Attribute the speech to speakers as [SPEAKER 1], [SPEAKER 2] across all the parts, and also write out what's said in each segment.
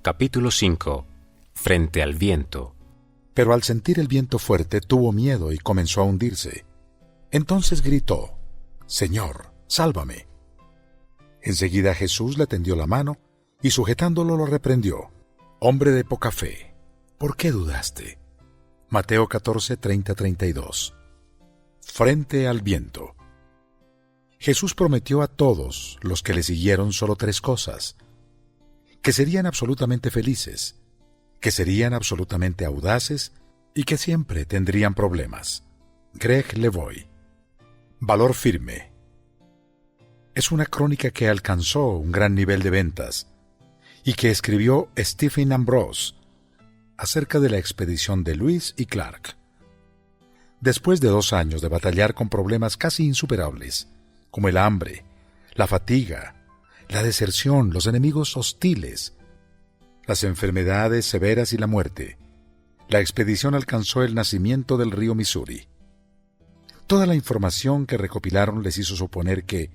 [SPEAKER 1] Capítulo 5. Frente al viento.
[SPEAKER 2] Pero al sentir el viento fuerte tuvo miedo y comenzó a hundirse. Entonces gritó: «Señor, sálvame». Enseguida Jesús le tendió la mano y sujetándolo lo reprendió: «Hombre de poca fe, ¿por qué dudaste?». Mateo 14:30-32. Frente al viento. Jesús prometió a todos los que le siguieron solo 3 cosas: que serían absolutamente felices, que serían absolutamente audaces y que siempre tendrían problemas. Greg Levoy. Valor firme. Es una crónica que alcanzó un gran nivel de ventas y que escribió Stephen Ambrose acerca de la expedición de Lewis y Clark. Después de 2 años de batallar con problemas casi insuperables, como el hambre, la fatiga, la deserción, los enemigos hostiles, las enfermedades severas y la muerte, la expedición alcanzó el nacimiento del río Missouri. Toda la información que recopilaron les hizo suponer que,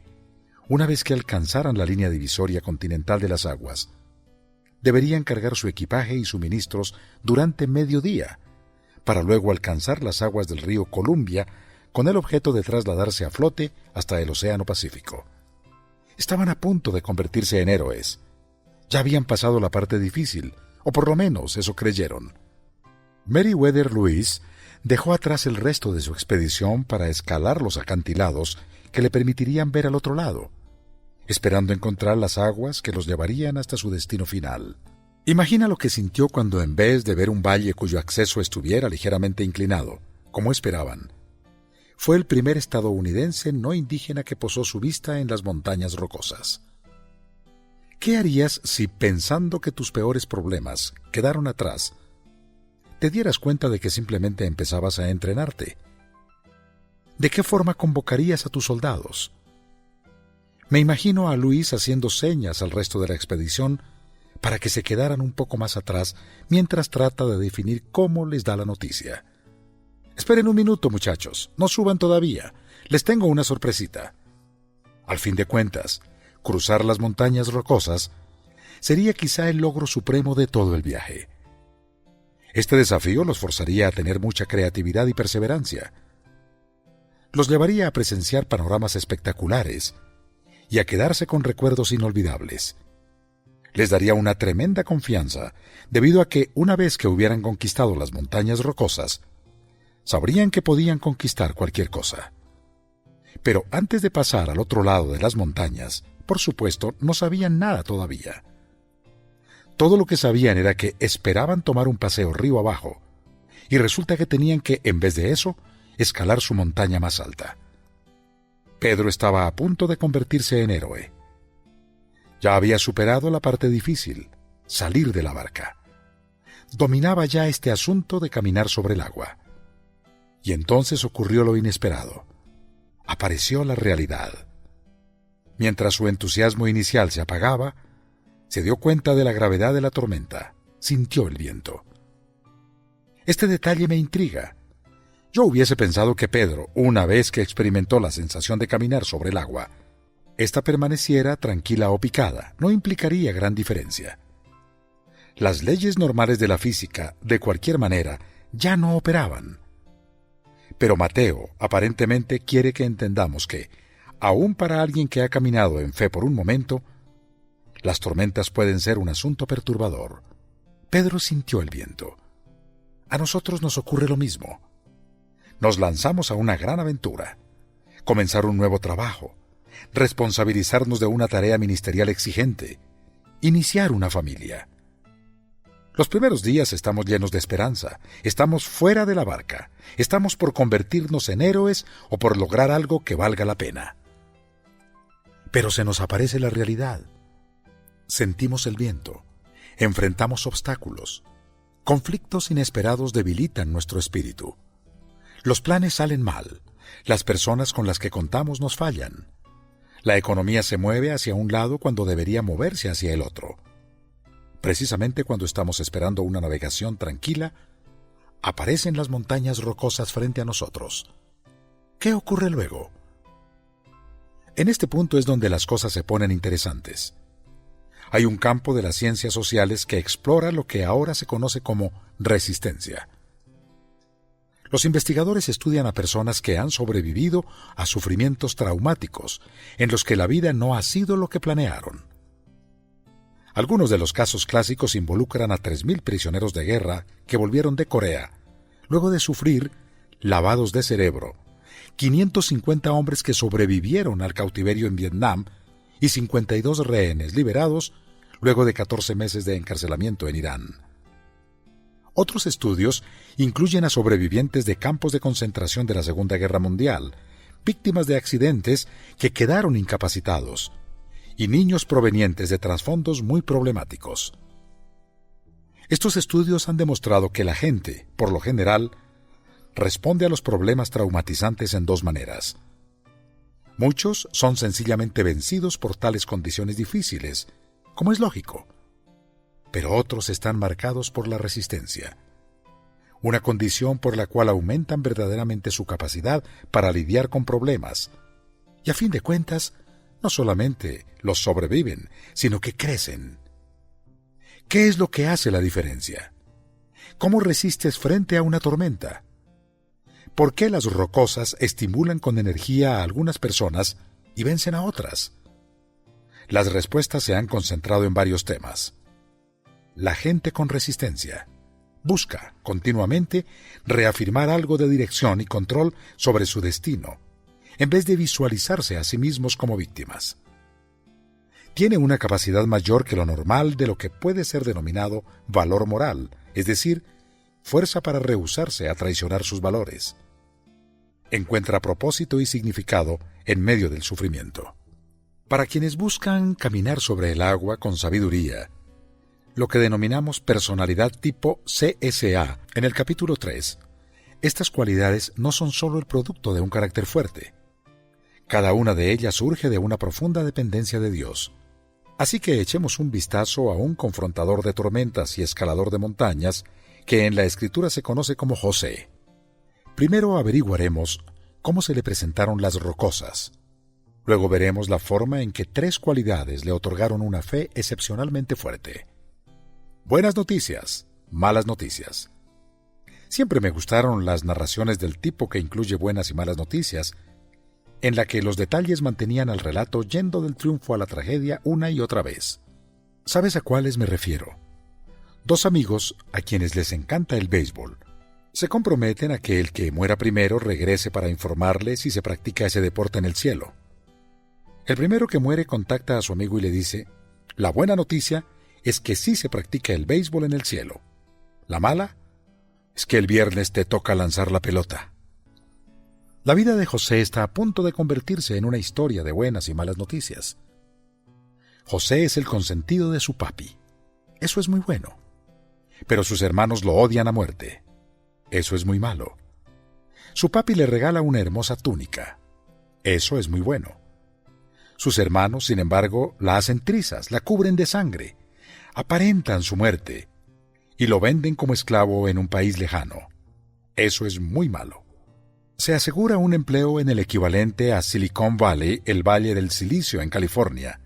[SPEAKER 2] una vez que alcanzaran la línea divisoria continental de las aguas, deberían cargar su equipaje y suministros durante mediodía, para luego alcanzar las aguas del río Columbia con el objeto de trasladarse a flote hasta el Océano Pacífico. Estaban a punto de convertirse en héroes. Ya habían pasado la parte difícil, o por lo menos eso creyeron. Meriwether Lewis dejó atrás el resto de su expedición para escalar los acantilados que le permitirían ver al otro lado, esperando encontrar las aguas que los llevarían hasta su destino final. Imagina lo que sintió cuando, en vez de ver un valle cuyo acceso estuviera ligeramente inclinado, como esperaban, fue el primer estadounidense no indígena que posó su vista en las montañas rocosas. ¿Qué harías si, pensando que tus peores problemas quedaron atrás, te dieras cuenta de que simplemente empezabas a entrenarte? ¿De qué forma convocarías a tus soldados? Me imagino a Luis haciendo señas al resto de la expedición para que se quedaran un poco más atrás mientras trata de definir cómo les da la noticia. «Esperen un minuto, muchachos, no suban todavía, les tengo una sorpresita». Al fin de cuentas, cruzar las montañas rocosas sería quizá el logro supremo de todo el viaje. Este desafío los forzaría a tener mucha creatividad y perseverancia. Los llevaría a presenciar panoramas espectaculares y a quedarse con recuerdos inolvidables. Les daría una tremenda confianza, debido a que, una vez que hubieran conquistado las montañas rocosas, sabrían que podían conquistar cualquier cosa. Pero antes de pasar al otro lado de las montañas, por supuesto, no sabían nada todavía. Todo lo que sabían era que esperaban tomar un paseo río abajo, y resulta que tenían que, en vez de eso, escalar su montaña más alta. Pedro estaba a punto de convertirse en héroe. Ya había superado la parte difícil, salir de la barca. Dominaba ya este asunto de caminar sobre el agua. Y entonces ocurrió lo inesperado. Apareció la realidad. Mientras su entusiasmo inicial se apagaba, se dio cuenta de la gravedad de la tormenta, sintió el viento. Este detalle me intriga. Yo hubiese pensado que Pedro, una vez que experimentó la sensación de caminar sobre el agua, ésta permaneciera tranquila o picada, no implicaría gran diferencia. Las leyes normales de la física, de cualquier manera, ya no operaban. Pero Mateo aparentemente quiere que entendamos que, aun para alguien que ha caminado en fe por un momento, las tormentas pueden ser un asunto perturbador. Pedro sintió el viento. A nosotros nos ocurre lo mismo. Nos lanzamos a una gran aventura, comenzar un nuevo trabajo, responsabilizarnos de una tarea ministerial exigente, iniciar una familia. Los primeros días estamos llenos de esperanza, estamos fuera de la barca, estamos por convertirnos en héroes o por lograr algo que valga la pena. Pero se nos aparece la realidad. Sentimos el viento, enfrentamos obstáculos, conflictos inesperados debilitan nuestro espíritu. Los planes salen mal, las personas con las que contamos nos fallan. La economía se mueve hacia un lado cuando debería moverse hacia el otro. Precisamente cuando estamos esperando una navegación tranquila, aparecen las montañas rocosas frente a nosotros. ¿Qué ocurre luego? En este punto es donde las cosas se ponen interesantes. hay un campo de las ciencias sociales que explora lo que ahora se conoce como resistencia. Los investigadores estudian a personas que han sobrevivido a sufrimientos traumáticos en los que la vida no ha sido lo que planearon. Algunos de los casos clásicos involucran a 3.000 prisioneros de guerra que volvieron de Corea, luego de sufrir lavados de cerebro, 550 hombres que sobrevivieron al cautiverio en Vietnam y 52 rehenes liberados luego de 14 meses de encarcelamiento en Irán. Otros estudios incluyen a sobrevivientes de campos de concentración de la Segunda Guerra Mundial, víctimas de accidentes que quedaron incapacitados, y niños provenientes de trasfondos muy problemáticos. Estos estudios han demostrado que la gente, por lo general, responde a los problemas traumatizantes en dos maneras. Muchos son sencillamente vencidos por tales condiciones difíciles, como es lógico, pero otros están marcados por la resistencia, una condición por la cual aumentan verdaderamente su capacidad para lidiar con problemas, y a fin de cuentas, no solamente los sobreviven, sino que crecen. ¿Qué es lo que hace la diferencia? ¿Cómo resistes frente a una tormenta? ¿Por qué las rocosas estimulan con energía a algunas personas y vencen a otras? Las respuestas se han concentrado en varios temas. La gente con resistencia busca continuamente reafirmar algo de dirección y control sobre su destino, en vez de visualizarse a sí mismos como víctimas. Tiene una capacidad mayor que lo normal de lo que puede ser denominado valor moral, es decir, fuerza para rehusarse a traicionar sus valores. Encuentra propósito y significado en medio del sufrimiento. Para quienes buscan caminar sobre el agua con sabiduría, lo que denominamos personalidad tipo CSA en el capítulo 3, estas cualidades no son solo el producto de un carácter fuerte. Cada una de ellas surge de una profunda dependencia de Dios. Así que echemos un vistazo a un confrontador de tormentas y escalador de montañas que en la Escritura se conoce como José. Primero averiguaremos cómo se le presentaron las rocosas. Luego veremos la forma en que 3 cualidades le otorgaron una fe excepcionalmente fuerte. Buenas noticias, malas noticias. Siempre me gustaron las narraciones del tipo que incluye buenas y malas noticias, en la que los detalles mantenían al relato yendo del triunfo a la tragedia una y otra vez. ¿Sabes a cuáles me refiero? 2 amigos, a quienes les encanta el béisbol, se comprometen a que el que muera primero regrese para informarle si se practica ese deporte en el cielo. El primero que muere contacta a su amigo y le dice: la buena noticia es que sí se practica el béisbol en el cielo. La mala es que el viernes te toca lanzar la pelota. La vida de José está a punto de convertirse en una historia de buenas y malas noticias. José es el consentido de su papi. Eso es muy bueno. Pero sus hermanos lo odian a muerte. Eso es muy malo. Su papi le regala una hermosa túnica. Eso es muy bueno. Sus hermanos, sin embargo, la hacen trizas, la cubren de sangre, aparentan su muerte y lo venden como esclavo en un país lejano. Eso es muy malo. Se asegura un empleo en el equivalente a Silicon Valley, el Valle del Silicio en California.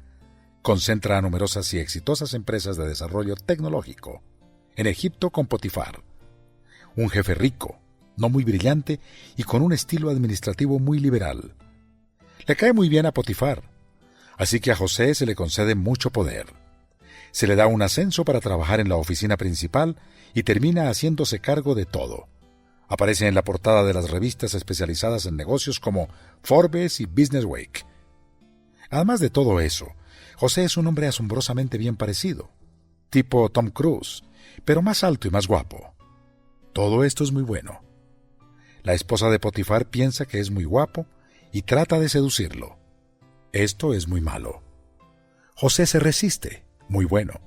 [SPEAKER 2] Concentra a numerosas y exitosas empresas de desarrollo tecnológico. En Egipto con Potifar. Un jefe rico, no muy brillante y con un estilo administrativo muy liberal. Le cae muy bien a Potifar, así que a José se le concede mucho poder. Se le da un ascenso para trabajar en la oficina principal y termina haciéndose cargo de todo. Aparece en la portada de las revistas especializadas en negocios como Forbes y Business Week. Además de todo eso, José es un hombre asombrosamente bien parecido, tipo Tom Cruise, pero más alto y más guapo. Todo esto es muy bueno. La esposa de Potifar piensa que es muy guapo y trata de seducirlo. Esto es muy malo. José se resiste, muy bueno,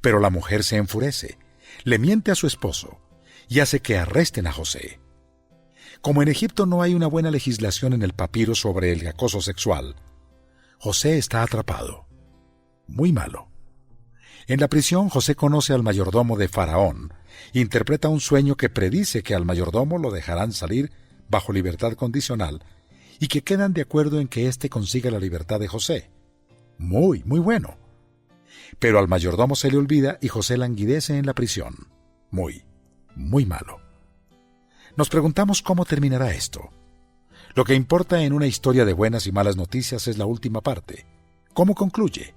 [SPEAKER 2] pero la mujer se enfurece, le miente a su esposo y hace que arresten a José. Como en Egipto no hay una buena legislación en el papiro sobre el acoso sexual, José está atrapado. Muy malo. En la prisión, José conoce al mayordomo de Faraón, interpreta un sueño que predice que al mayordomo lo dejarán salir bajo libertad condicional y que quedan de acuerdo en que éste consiga la libertad de José. Muy bueno. Pero al mayordomo se le olvida y José languidece en la prisión. Muy malo. Nos preguntamos cómo terminará esto. Lo que importa en una historia de buenas y malas noticias es la última parte. ¿Cómo concluye?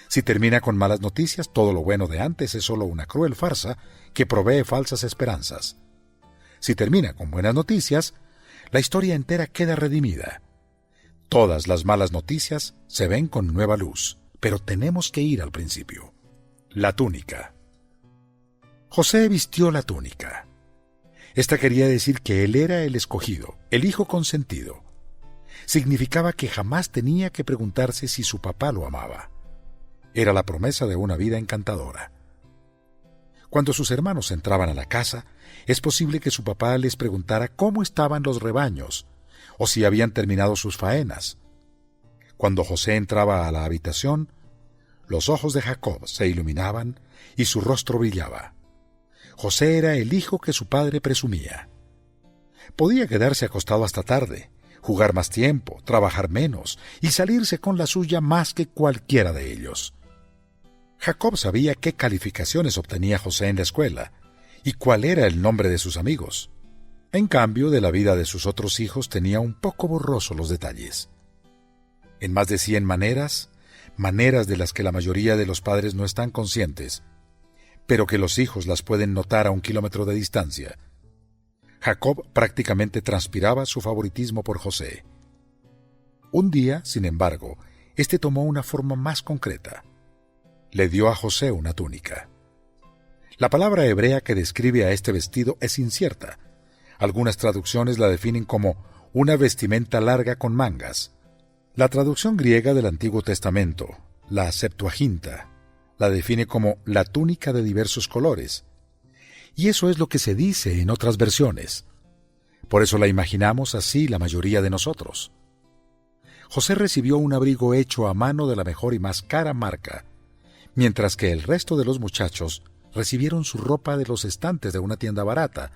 [SPEAKER 2] Si termina con malas noticias, todo lo bueno de antes es solo una cruel farsa que provee falsas esperanzas. Si termina con buenas noticias, la historia entera queda redimida. Todas las malas noticias se ven con nueva luz, pero tenemos que ir al principio. La túnica. José vistió la túnica. Esta quería decir que él era el escogido, el hijo consentido. Significaba que jamás tenía que preguntarse si su papá lo amaba. Era la promesa de una vida encantadora. Cuando sus hermanos entraban a la casa, es posible que su papá les preguntara cómo estaban los rebaños, o si habían terminado sus faenas. Cuando José entraba a la habitación, los ojos de Jacob se iluminaban y su rostro brillaba. José era el hijo que su padre presumía. Podía quedarse acostado hasta tarde, jugar más tiempo, trabajar menos y salirse con la suya más que cualquiera de ellos. Jacob sabía qué calificaciones obtenía José en la escuela y cuál era el nombre de sus amigos. En cambio, de la vida de sus otros hijos tenía un poco borroso los detalles. En más de 100 maneras de las que la mayoría de los padres no están conscientes, pero que los hijos las pueden notar a 1 kilómetro de distancia. Jacob prácticamente transpiraba su favoritismo por José. Un día, sin embargo, este tomó una forma más concreta. Le dio a José una túnica. La palabra hebrea que describe a este vestido es incierta. Algunas traducciones la definen como una vestimenta larga con mangas. La traducción griega del Antiguo Testamento, la Septuaginta, la define como la túnica de diversos colores. Y eso es lo que se dice en otras versiones. Por eso la imaginamos así la mayoría de nosotros. José recibió un abrigo hecho a mano de la mejor y más cara marca, mientras que el resto de los muchachos recibieron su ropa de los estantes de una tienda barata,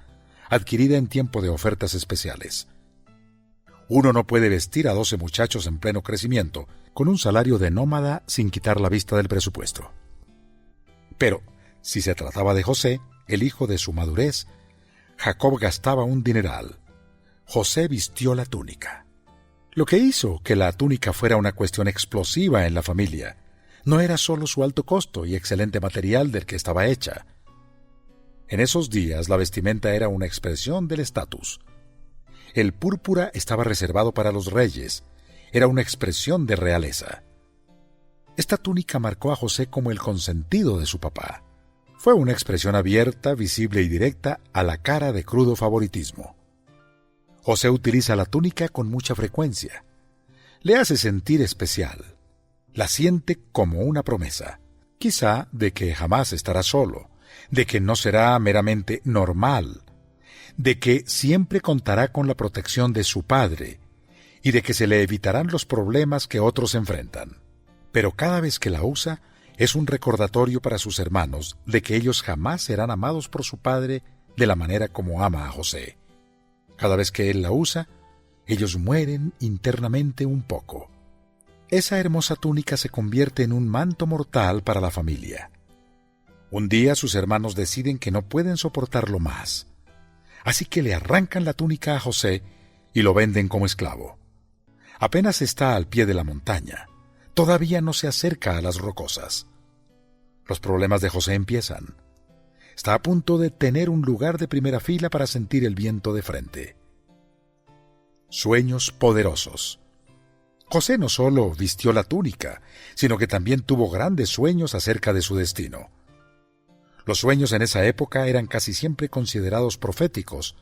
[SPEAKER 2] adquirida en tiempo de ofertas especiales. Uno no puede vestir a 12 muchachos en pleno crecimiento con un salario de nómada sin quitar la vista del presupuesto. Pero, si se trataba de José, el hijo de su madurez, Jacob gastaba un dineral. José vistió la túnica. Lo que hizo que la túnica fuera una cuestión explosiva en la familia no era solo su alto costo y excelente material del que estaba hecha. En esos días la vestimenta era una expresión del estatus. El púrpura estaba reservado para los reyes, era una expresión de realeza. Esta túnica marcó a José como el consentido de su papá. Fue una expresión abierta, visible y directa a la cara de crudo favoritismo. José utiliza la túnica con mucha frecuencia. Le hace sentir especial. La siente como una promesa, quizá de que jamás estará solo, de que no será meramente normal, de que siempre contará con la protección de su padre y de que se le evitarán los problemas que otros enfrentan. Pero cada vez que la usa, es un recordatorio para sus hermanos de que ellos jamás serán amados por su padre de la manera como ama a José. Cada vez que él la usa, ellos mueren internamente un poco. Esa hermosa túnica se convierte en un manto mortal para la familia. Un día sus hermanos deciden que no pueden soportarlo más. Así que le arrancan la túnica a José y lo venden como esclavo. Apenas está al pie de la montaña. Todavía no se acerca a las rocosas. Los problemas de José empiezan. Está a punto de tener un lugar de primera fila para sentir el viento de frente. Sueños poderosos. José no solo vistió la túnica, sino que también tuvo grandes sueños acerca de su destino. Los sueños en esa época eran casi siempre considerados proféticos,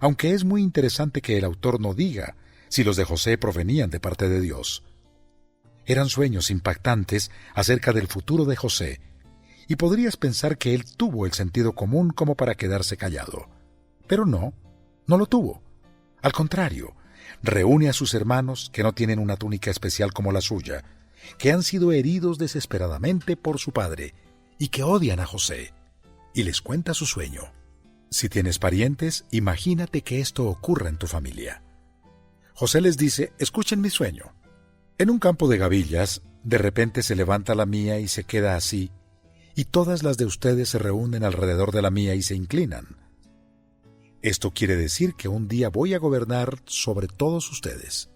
[SPEAKER 2] aunque es muy interesante que el autor no diga si los de José provenían de parte de Dios. Eran sueños impactantes acerca del futuro de José, y podrías pensar que él tuvo el sentido común como para quedarse callado. Pero no lo tuvo. Al contrario, reúne a sus hermanos que no tienen una túnica especial como la suya, que han sido heridos desesperadamente por su padre y que odian a José, y les cuenta su sueño. Si tienes parientes, imagínate que esto ocurra en tu familia. José les dice: escuchen mi sueño. En un campo de gavillas De repente se levanta la mía y se queda así, y todas las de ustedes se reúnen alrededor de la mía y se inclinan. Esto quiere decir que un día voy a gobernar sobre todos ustedes.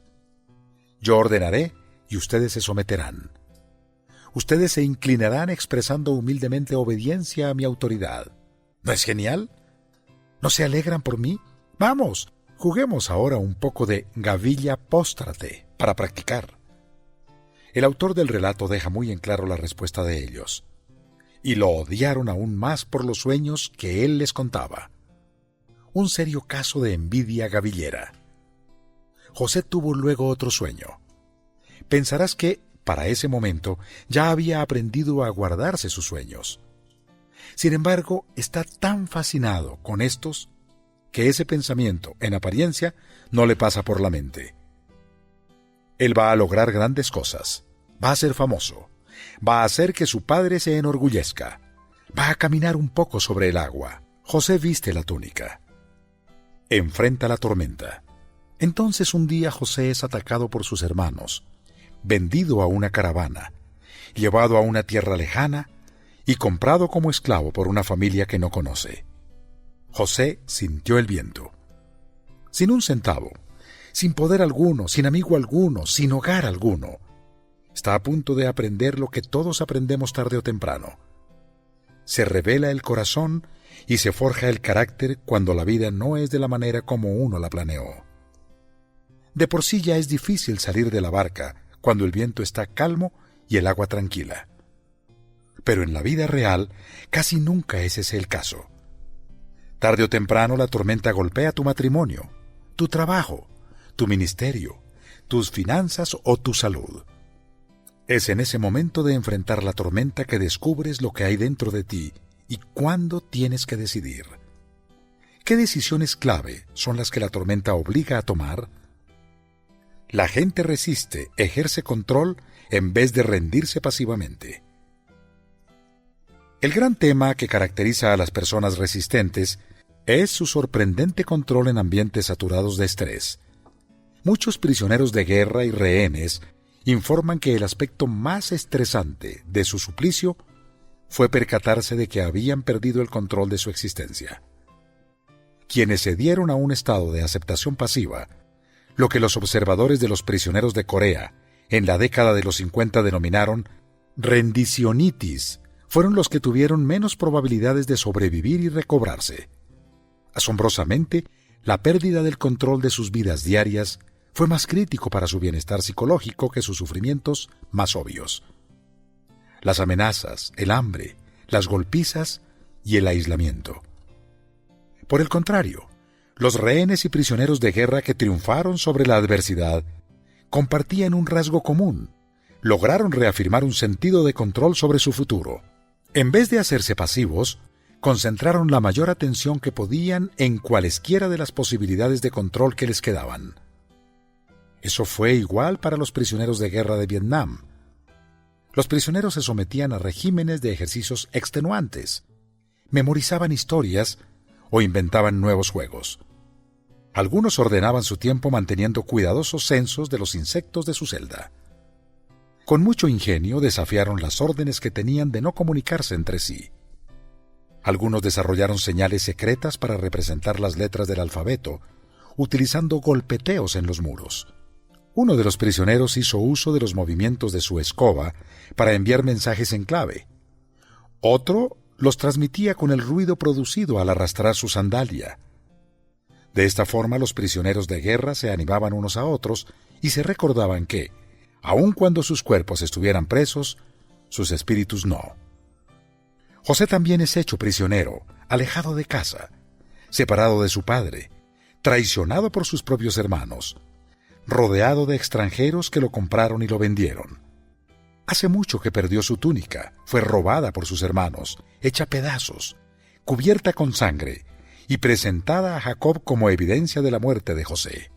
[SPEAKER 2] Yo ordenaré y ustedes se someterán. Ustedes se inclinarán expresando humildemente obediencia a mi autoridad. ¿No es genial? ¿No se alegran por mí? Vamos, juguemos ahora un poco de gavilla póstrate para practicar. El autor del relato deja muy en claro la respuesta de ellos. Y lo odiaron aún más por los sueños que él les contaba. Un serio caso de envidia gavillera. José tuvo luego otro sueño. Pensarás que, para ese momento, ya había aprendido a guardarse sus sueños. Sin embargo, está tan fascinado con estos que ese pensamiento, en apariencia, no le pasa por la mente. Él va a lograr grandes cosas, va a ser famoso, va a hacer que su padre se enorgullezca, va a caminar un poco sobre el agua. José viste la túnica. Enfrenta la tormenta. Entonces un día José es atacado por sus hermanos, vendido a una caravana, llevado a una tierra lejana y comprado como esclavo por una familia que no conoce. José sintió el viento. Sin un centavo, sin poder alguno, sin amigo alguno, sin hogar alguno. Está a punto de aprender lo que todos aprendemos tarde o temprano. Se revela el corazón y se forja el carácter cuando la vida no es de la manera como uno la planeó. De por sí ya es difícil salir de la barca cuando el viento está calmo y el agua tranquila. Pero en la vida real casi nunca es ese el caso. Tarde o temprano la tormenta golpea tu matrimonio, tu trabajo, tu ministerio, tus finanzas o tu salud. Es en ese momento de enfrentar la tormenta que descubres lo que hay dentro de ti y cuándo tienes que decidir. ¿Qué decisiones clave son las que la tormenta obliga a tomar? La gente resiste, ejerce control en vez de rendirse pasivamente. El gran tema que caracteriza a las personas resistentes es su sorprendente control en ambientes saturados de estrés. Muchos prisioneros de guerra y rehenes informan que el aspecto más estresante de su suplicio fue percatarse de que habían perdido el control de su existencia. Quienes se dieron a un estado de aceptación pasiva, lo que los observadores de los prisioneros de Corea en la década de los 50 denominaron rendicionitis, fueron los que tuvieron menos probabilidades de sobrevivir y recobrarse. Asombrosamente, la pérdida del control de sus vidas diarias fue más crítico para su bienestar psicológico que sus sufrimientos más obvios. Las amenazas, el hambre, las golpizas y el aislamiento. Por el contrario, los rehenes y prisioneros de guerra que triunfaron sobre la adversidad compartían un rasgo común: lograron reafirmar un sentido de control sobre su futuro. En vez de hacerse pasivos, concentraron la mayor atención que podían en cualesquiera de las posibilidades de control que les quedaban. Eso fue igual para los prisioneros de guerra de Vietnam. Los prisioneros se sometían a regímenes de ejercicios extenuantes, memorizaban historias o inventaban nuevos juegos. Algunos ordenaban su tiempo manteniendo cuidadosos censos de los insectos de su celda. Con mucho ingenio desafiaron las órdenes que tenían de no comunicarse entre sí. Algunos desarrollaron señales secretas para representar las letras del alfabeto, utilizando golpeteos en los muros. Uno de los prisioneros hizo uso de los movimientos de su escoba para enviar mensajes en clave. Otro los transmitía con el ruido producido al arrastrar su sandalia. De esta forma los prisioneros de guerra se animaban unos a otros y se recordaban que, aun cuando sus cuerpos estuvieran presos, sus espíritus no. José también es hecho prisionero, alejado de casa, separado de su padre, traicionado por sus propios hermanos, rodeado de extranjeros que lo compraron y lo vendieron. Hace mucho que perdió su túnica, fue robada por sus hermanos, hecha pedazos, cubierta con sangre y presentada a Jacob como evidencia de la muerte de José.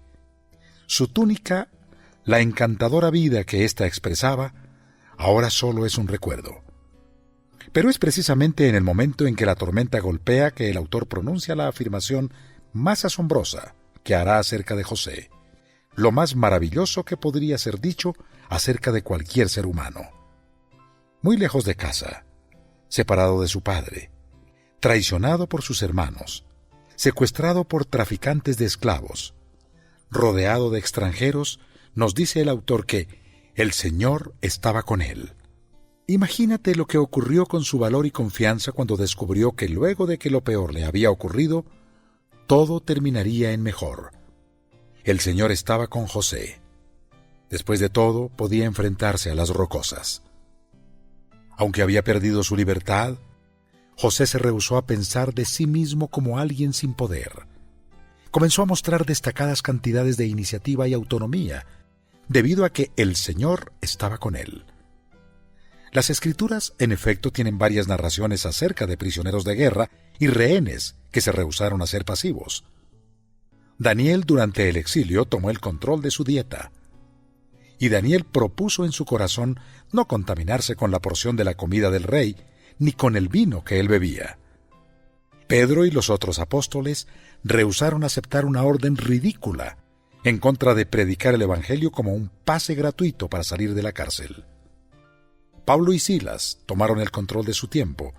[SPEAKER 2] Su túnica, la encantadora vida que ésta expresaba, ahora solo es un recuerdo. Pero es precisamente en el momento en que la tormenta golpea que el autor pronuncia la afirmación más asombrosa que hará acerca de José, lo más maravilloso que podría ser dicho acerca de cualquier ser humano. Muy lejos de casa, separado de su padre, traicionado por sus hermanos, secuestrado por traficantes de esclavos, rodeado de extranjeros, nos dice el autor que el Señor estaba con él. Imagínate lo que ocurrió con su valor y confianza cuando descubrió que luego de que lo peor le había ocurrido, todo terminaría en mejor. El Señor estaba con José. Después de todo, podía enfrentarse a las rocosas. Aunque había perdido su libertad, José se rehusó a pensar de sí mismo como alguien sin poder. Comenzó a mostrar destacadas cantidades de iniciativa y autonomía, debido a que el Señor estaba con él. Las Escrituras, en efecto, tienen varias narraciones acerca de prisioneros de guerra y rehenes que se rehusaron a ser pasivos. Daniel, durante el exilio, tomó el control de su dieta. Y Daniel propuso en su corazón no contaminarse con la porción de la comida del rey, ni con el vino que él bebía. Pedro y los otros apóstoles rehusaron aceptar una orden ridícula en contra de predicar el Evangelio como un pase gratuito para salir de la cárcel. Pablo y Silas tomaron el control de su tiempo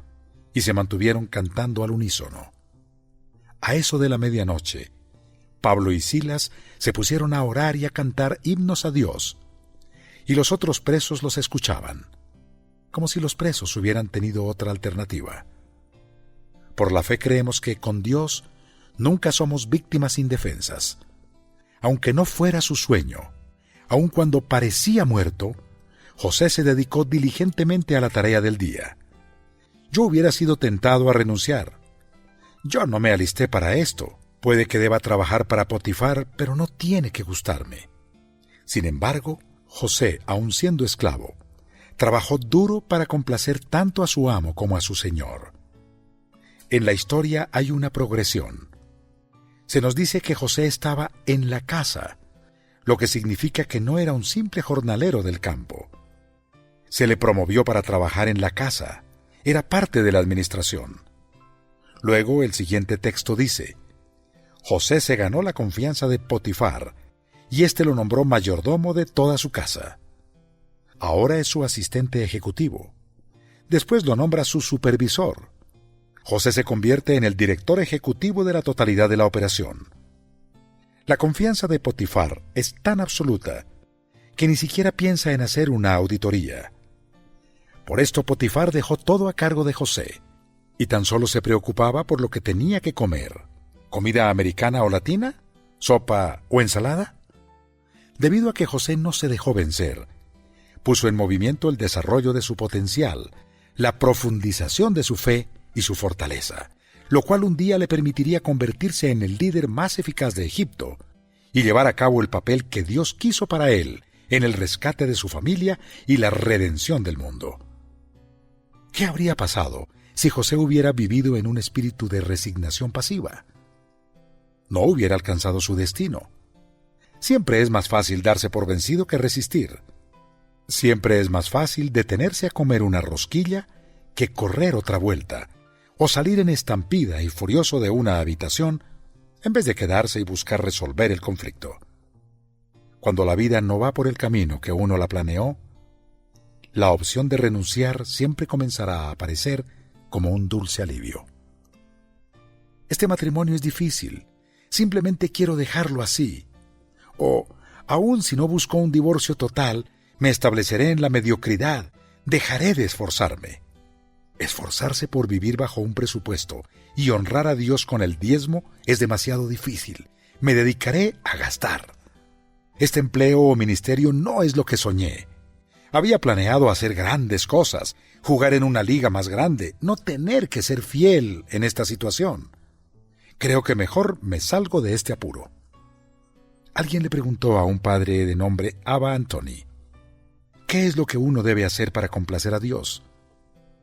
[SPEAKER 2] y se mantuvieron cantando al unísono. A eso de la medianoche, Pablo y Silas se pusieron a orar y a cantar himnos a Dios, y los otros presos los escuchaban, como si los presos hubieran tenido otra alternativa. Por la fe creemos que con Dios nunca somos víctimas indefensas. Aunque no fuera su sueño, aun cuando parecía muerto, José se dedicó diligentemente a la tarea del día. Yo hubiera sido tentado a renunciar. Yo no me alisté para esto. Puede que deba trabajar para Potifar, pero no tiene que gustarme. Sin embargo, José, aun siendo esclavo, trabajó duro para complacer tanto a su amo como a su señor. En la historia hay una progresión. Se nos dice que José estaba en la casa, lo que significa que no era un simple jornalero del campo. Se le promovió para trabajar en la casa, era parte de la administración. Luego el siguiente texto dice: José se ganó la confianza de Potifar, y éste lo nombró mayordomo de toda su casa. Ahora es su asistente ejecutivo. Después lo nombra su supervisor. José se convierte en el director ejecutivo de la totalidad de la operación. La confianza de Potifar es tan absoluta que ni siquiera piensa en hacer una auditoría. Por esto Potifar dejó todo a cargo de José, y tan solo se preocupaba por lo que tenía que comer. ¿Comida americana o latina? ¿Sopa o ensalada? Debido a que José no se dejó vencer, puso en movimiento el desarrollo de su potencial, la profundización de su fe y su fortaleza, lo cual un día le permitiría convertirse en el líder más eficaz de Egipto y llevar a cabo el papel que Dios quiso para él en el rescate de su familia y la redención del mundo. ¿Qué habría pasado si José hubiera vivido en un espíritu de resignación pasiva? No hubiera alcanzado su destino. Siempre es más fácil darse por vencido que resistir. Siempre es más fácil detenerse a comer una rosquilla que correr otra vuelta, o salir en estampida y furioso de una habitación, en vez de quedarse y buscar resolver el conflicto. Cuando la vida no va por el camino que uno la planeó, la opción de renunciar siempre comenzará a aparecer como un dulce alivio. Este matrimonio es difícil, simplemente quiero dejarlo así. O, aun si no busco un divorcio total, me estableceré en la mediocridad, dejaré de esforzarme. Esforzarse por vivir bajo un presupuesto y honrar a Dios con el diezmo es demasiado difícil. Me dedicaré a gastar. Este empleo o ministerio no es lo que soñé. Había planeado hacer grandes cosas, jugar en una liga más grande, no tener que ser fiel en esta situación. Creo que mejor me salgo de este apuro. Alguien le preguntó a un padre de nombre Abba Anthony: ¿qué es lo que uno debe hacer para complacer a Dios?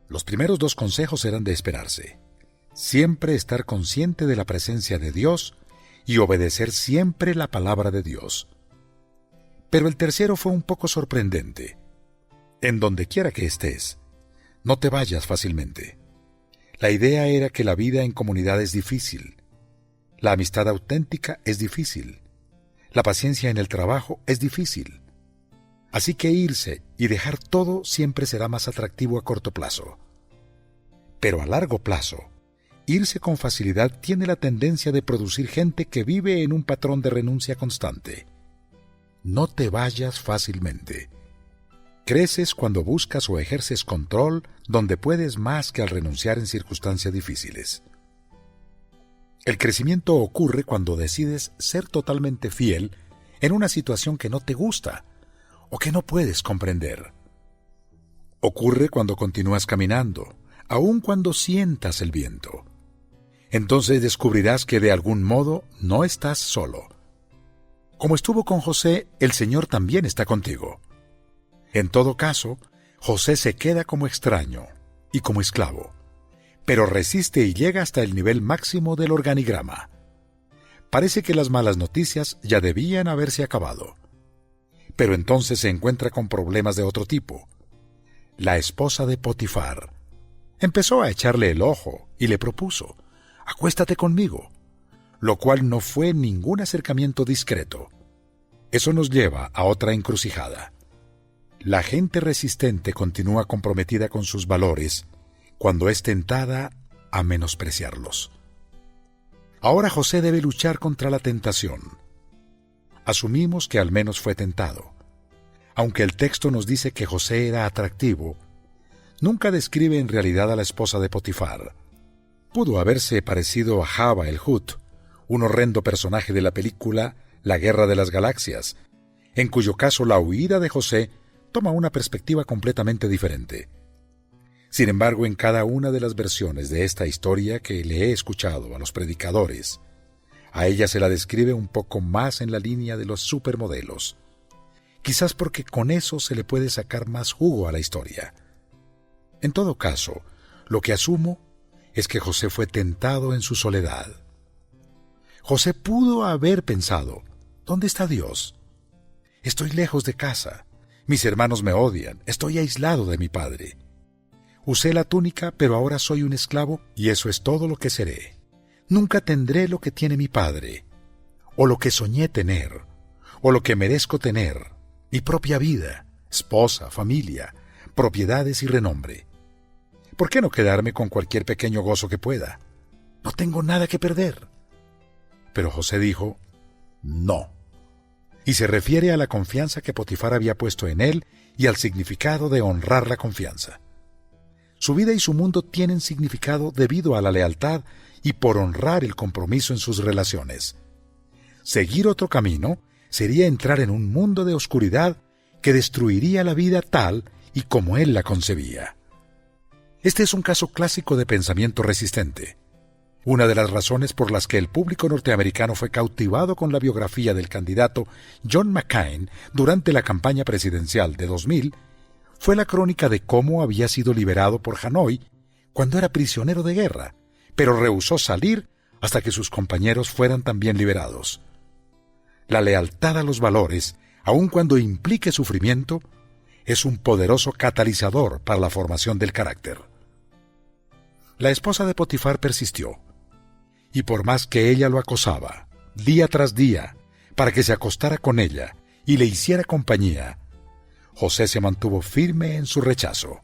[SPEAKER 2] Los primeros dos consejos eran de esperarse. Siempre estar consciente de la presencia de Dios y obedecer siempre la palabra de Dios. Pero el tercero fue un poco sorprendente. En donde quiera que estés, no te vayas fácilmente. La idea era que la vida en comunidad es difícil. La amistad auténtica es difícil. La paciencia en el trabajo es difícil. Así que irse y dejar todo siempre será más atractivo a corto plazo. Pero a largo plazo, irse con facilidad tiene la tendencia de producir gente que vive en un patrón de renuncia constante. No te vayas fácilmente. Creces cuando buscas o ejerces control donde puedes más que al renunciar en circunstancias difíciles. El crecimiento ocurre cuando decides ser totalmente fiel en una situación que no te gusta o que no puedes comprender. Ocurre cuando continúas caminando, aun cuando sientas el viento. Entonces descubrirás que de algún modo no estás solo. Como estuvo con José, el Señor también está contigo. En todo caso, José se queda como extraño y como esclavo, pero resiste y llega hasta el nivel máximo del organigrama. Parece que las malas noticias ya debían haberse acabado. Pero entonces se encuentra con problemas de otro tipo. La esposa de Potifar empezó a echarle el ojo y le propuso: «Acuéstate conmigo», lo cual no fue ningún acercamiento discreto. Eso nos lleva a otra encrucijada. La gente resistente continúa comprometida con sus valores cuando es tentada a menospreciarlos. Ahora José debe luchar contra la tentación. Asumimos que al menos fue tentado. Aunque el texto nos dice que José era atractivo, nunca describe en realidad a la esposa de Potifar. Pudo haberse parecido a Jabba el Hutt, un horrendo personaje de la película La Guerra de las Galaxias, en cuyo caso la huida de José toma una perspectiva completamente diferente. Sin embargo, en cada una de las versiones de esta historia que le he escuchado a los predicadores, a ella se la describe un poco más en la línea de los supermodelos, quizás porque con eso se le puede sacar más jugo a la historia. En todo caso, lo que asumo es que José fue tentado en su soledad. José pudo haber pensado: ¿dónde está Dios? Estoy lejos de casa, mis hermanos me odian, estoy aislado de mi padre. Usé la túnica, pero ahora soy un esclavo y eso es todo lo que seré. Nunca tendré lo que tiene mi padre, o lo que soñé tener, o lo que merezco tener, mi propia vida, esposa, familia, propiedades y renombre. ¿Por qué no quedarme con cualquier pequeño gozo que pueda? No tengo nada que perder. Pero José dijo: no. Y se refiere a la confianza que Potifar había puesto en él y al significado de honrar la confianza. Su vida y su mundo tienen significado debido a la lealtad y por honrar el compromiso en sus relaciones. Seguir otro camino sería entrar en un mundo de oscuridad que destruiría la vida tal y como él la concebía. Este es un caso clásico de pensamiento resistente. Una de las razones por las que el público norteamericano fue cautivado con la biografía del candidato John McCain durante la campaña presidencial de 2000 fue la crónica de cómo había sido liberado por Hanoi cuando era prisionero de guerra, pero rehusó salir hasta que sus compañeros fueran también liberados. La lealtad a los valores, aun cuando implique sufrimiento, es un poderoso catalizador para la formación del carácter. La esposa de Potifar persistió, y por más que ella lo acosaba, día tras día, para que se acostara con ella y le hiciera compañía, José se mantuvo firme en su rechazo.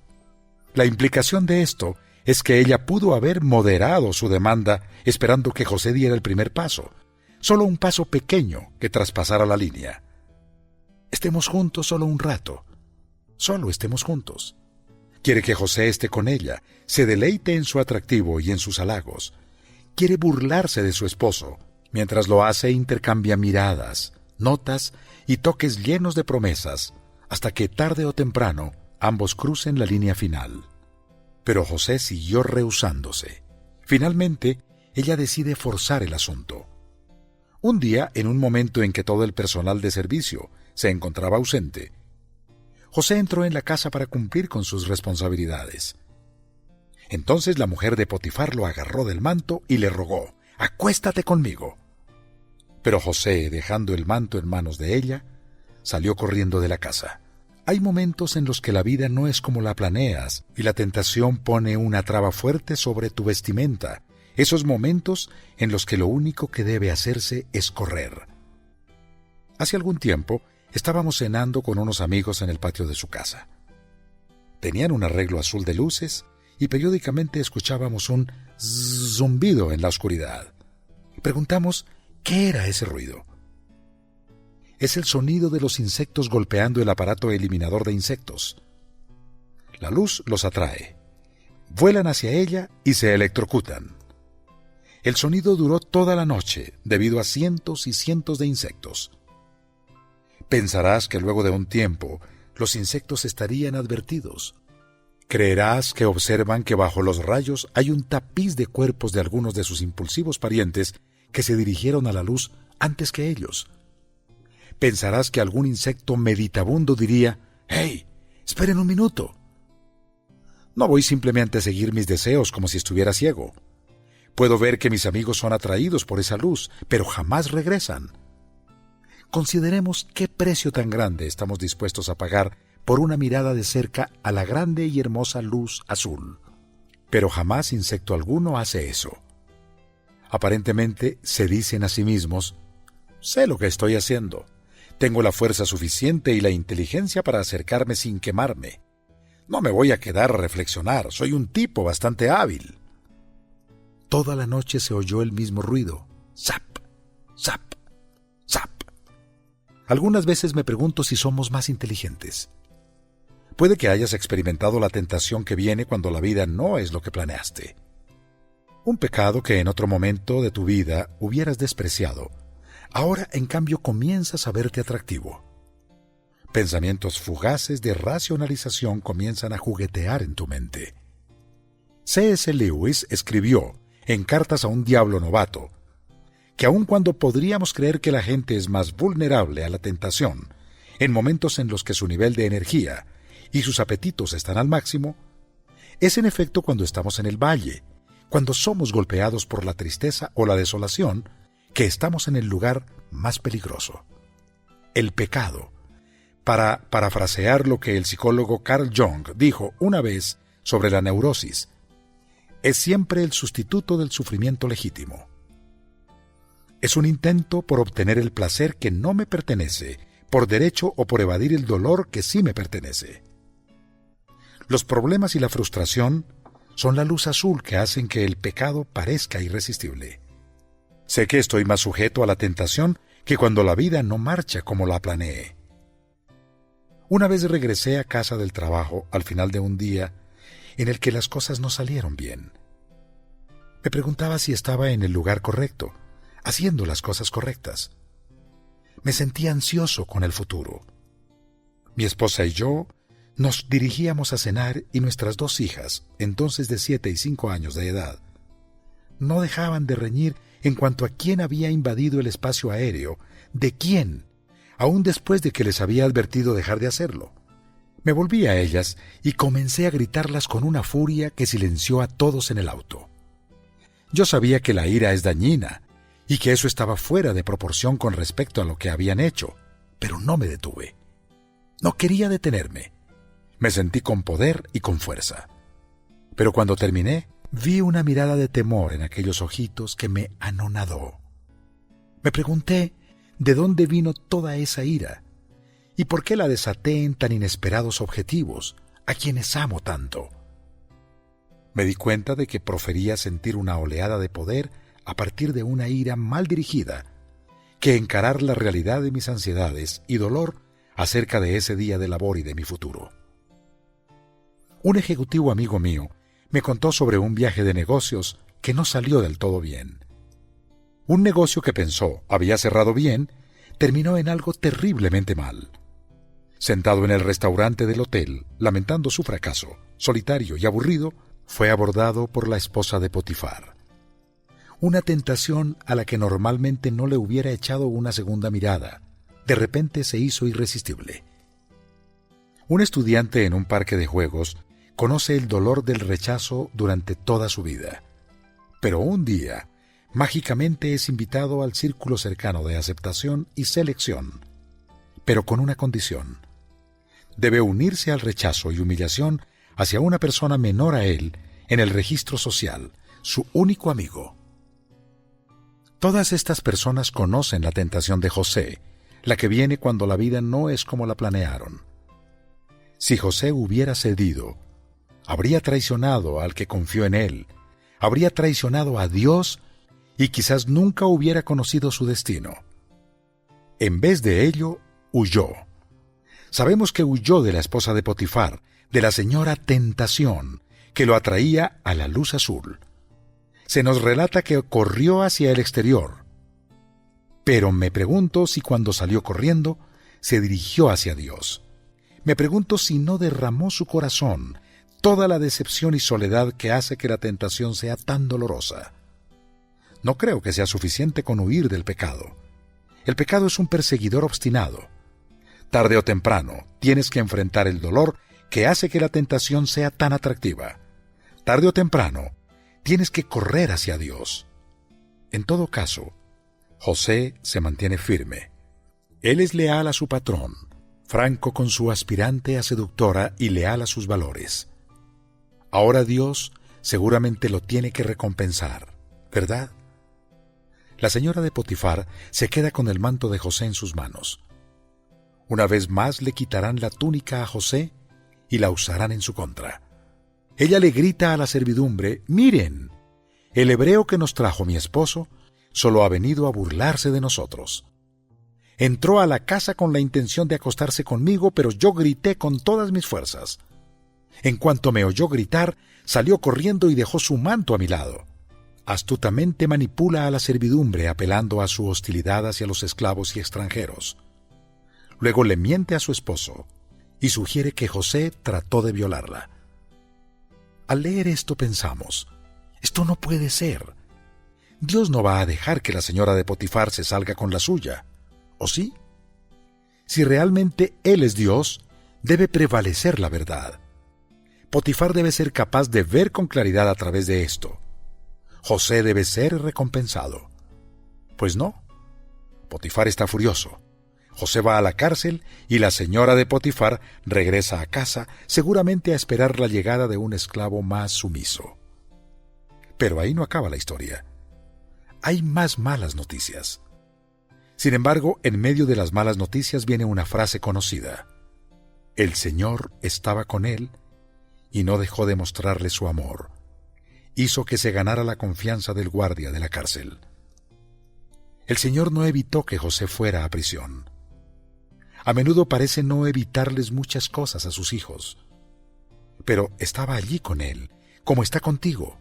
[SPEAKER 2] La implicación de esto es que ella pudo haber moderado su demanda esperando que José diera el primer paso, solo un paso pequeño que traspasara la línea. Estemos juntos solo un rato, solo estemos juntos. Quiere que José esté con ella, se deleite en su atractivo y en sus halagos. Quiere burlarse de su esposo. Mientras lo hace, intercambia miradas, notas y toques llenos de promesas, hasta que tarde o temprano ambos crucen la línea final. Pero José siguió rehusándose. Finalmente, ella decide forzar el asunto. Un día, en un momento en que todo el personal de servicio se encontraba ausente, José entró en la casa para cumplir con sus responsabilidades. Entonces la mujer de Potifar lo agarró del manto y le rogó: «Acuéstate conmigo». Pero José, dejando el manto en manos de ella, salió corriendo de la casa. Hay momentos en los que la vida no es como la planeas y la tentación pone una traba fuerte sobre tu vestimenta. Esos momentos en los que lo único que debe hacerse es correr. Hace algún tiempo, Estábamos cenando con unos amigos en el patio de su casa. Tenían un arreglo azul de luces y periódicamente escuchábamos un zumbido en la oscuridad. Preguntamos qué era ese ruido. Es el sonido de los insectos golpeando el aparato eliminador de insectos. La luz los atrae. Vuelan hacia ella y se electrocutan. El sonido duró toda la noche debido a cientos y cientos de insectos. Pensarás que luego de un tiempo los insectos estarían advertidos. Creerás que observan que bajo los rayos hay un tapiz de cuerpos de algunos de sus impulsivos parientes que se dirigieron a la luz antes que ellos. Pensarás que algún insecto meditabundo diría: «¡Hey! ¡Esperen un minuto!». No voy simplemente a seguir mis deseos como si estuviera ciego. Puedo ver que mis amigos son atraídos por esa luz, pero jamás regresan. Consideremos qué precio tan grande estamos dispuestos a pagar por una mirada de cerca a la grande y hermosa luz azul. Pero jamás insecto alguno hace eso. Aparentemente se dicen a sí mismos: «Sé lo que estoy haciendo. Tengo la fuerza suficiente y la inteligencia para acercarme sin quemarme. No me voy a quedar a reflexionar, soy un tipo bastante hábil». Toda la noche se oyó el mismo ruido: zap, zap, zap. Algunas veces me pregunto si somos más inteligentes. Puede que hayas experimentado la tentación que viene cuando la vida no es lo que planeaste. Un pecado que en otro momento de tu vida hubieras despreciado, ahora en cambio comienzas a verte atractivo. Pensamientos fugaces de racionalización comienzan a juguetear en tu mente. C.S. Lewis escribió en Cartas a un diablo novato que aun cuando podríamos creer que la gente es más vulnerable a la tentación en momentos en los que su nivel de energía y sus apetitos están al máximo, es en efecto cuando estamos en el valle, cuando somos golpeados por la tristeza o la desolación, que estamos en el lugar más peligroso. El pecado, para parafrasear lo que el psicólogo Carl Jung dijo una vez sobre la neurosis, es siempre el sustituto del sufrimiento legítimo. Es un intento por obtener el placer que no me pertenece, por derecho o por evadir el dolor que sí me pertenece. Los problemas y la frustración son la luz azul que hacen que el pecado parezca irresistible. Sé que estoy más sujeto a la tentación que cuando la vida no marcha como la planeé. Una vez regresé a casa del trabajo al final de un día en el que las cosas no salieron bien. Me preguntaba si estaba en el lugar correcto, haciendo las cosas correctas. Me sentía ansioso con el futuro. Mi esposa y yo nos dirigíamos a cenar y nuestras dos hijas, entonces de 7 y 5 años de edad, no dejaban de reñir en cuanto a quién había invadido el espacio aéreo, de quién, aún después de que les había advertido dejar de hacerlo. Me volví a ellas y comencé a gritarlas con una furia que silenció a todos en el auto. Yo sabía que la ira es dañina y que eso estaba fuera de proporción con respecto a lo que habían hecho, pero no me detuve. No quería detenerme. Me sentí con poder y con fuerza. Pero cuando terminé, vi una mirada de temor en aquellos ojitos que me anonadó. Me pregunté de dónde vino toda esa ira y por qué la desaté en tan inesperados objetivos, a quienes amo tanto. Me di cuenta de que prefería sentir una oleada de poder a partir de una ira mal dirigida que encarar la realidad de mis ansiedades y dolor acerca de ese día de labor y de mi futuro. Un ejecutivo amigo mío me contó sobre un viaje de negocios que no salió del todo bien. Un negocio que pensó había cerrado bien, terminó en algo terriblemente mal. Sentado en el restaurante del hotel, lamentando su fracaso, solitario y aburrido, fue abordado por la esposa de Potifar. Una tentación a la que normalmente no le hubiera echado una segunda mirada, de repente se hizo irresistible. Un estudiante en un parque de juegos conoce el dolor del rechazo durante toda su vida. Pero un día, mágicamente es invitado al círculo cercano de aceptación y selección, pero con una condición. Debe unirse al rechazo y humillación hacia una persona menor a él en el registro social, su único amigo. Todas estas personas conocen la tentación de José, la que viene cuando la vida no es como la planearon. Si José hubiera cedido, habría traicionado al que confió en él, habría traicionado a Dios y quizás nunca hubiera conocido su destino. En vez de ello, huyó. Sabemos que huyó de la esposa de Potifar, de la señora Tentación, que lo atraía a la luz azul. Se nos relata que corrió hacia el exterior. Pero me pregunto si cuando salió corriendo, se dirigió hacia Dios. Me pregunto si no derramó su corazón toda la decepción y soledad que hace que la tentación sea tan dolorosa. No creo que sea suficiente con huir del pecado. El pecado es un perseguidor obstinado. Tarde o temprano, tienes que enfrentar el dolor que hace que la tentación sea tan atractiva. Tarde o temprano, tienes que correr hacia Dios. En todo caso, José se mantiene firme. Él es leal a su patrón, franco con su aspirante a seductora y leal a sus valores. Ahora Dios seguramente lo tiene que recompensar, ¿verdad? La señora de Potifar se queda con el manto de José en sus manos. Una vez más le quitarán la túnica a José y la usarán en su contra. Ella le grita a la servidumbre: «Miren, el hebreo que nos trajo mi esposo solo ha venido a burlarse de nosotros. Entró a la casa con la intención de acostarse conmigo, pero yo grité con todas mis fuerzas. En cuanto me oyó gritar, salió corriendo y dejó su manto a mi lado». Astutamente manipula a la servidumbre apelando a su hostilidad hacia los esclavos y extranjeros. Luego le miente a su esposo y sugiere que José trató de violarla. Al leer esto pensamos: esto no puede ser. Dios no va a dejar que la señora de Potifar se salga con la suya, ¿o sí? Si realmente Él es Dios, debe prevalecer la verdad. Potifar debe ser capaz de ver con claridad a través de esto. José debe ser recompensado. Pues no. Potifar está furioso. José va a la cárcel y la señora de Potifar regresa a casa, seguramente a esperar la llegada de un esclavo más sumiso. Pero ahí no acaba la historia. Hay más malas noticias. Sin embargo, en medio de las malas noticias viene una frase conocida: «El Señor estaba con él y no dejó de mostrarle su amor. Hizo que se ganara la confianza del guardia de la cárcel». El Señor no evitó que José fuera a prisión. A menudo parece no evitarles muchas cosas a sus hijos, pero estaba allí con él, como está contigo.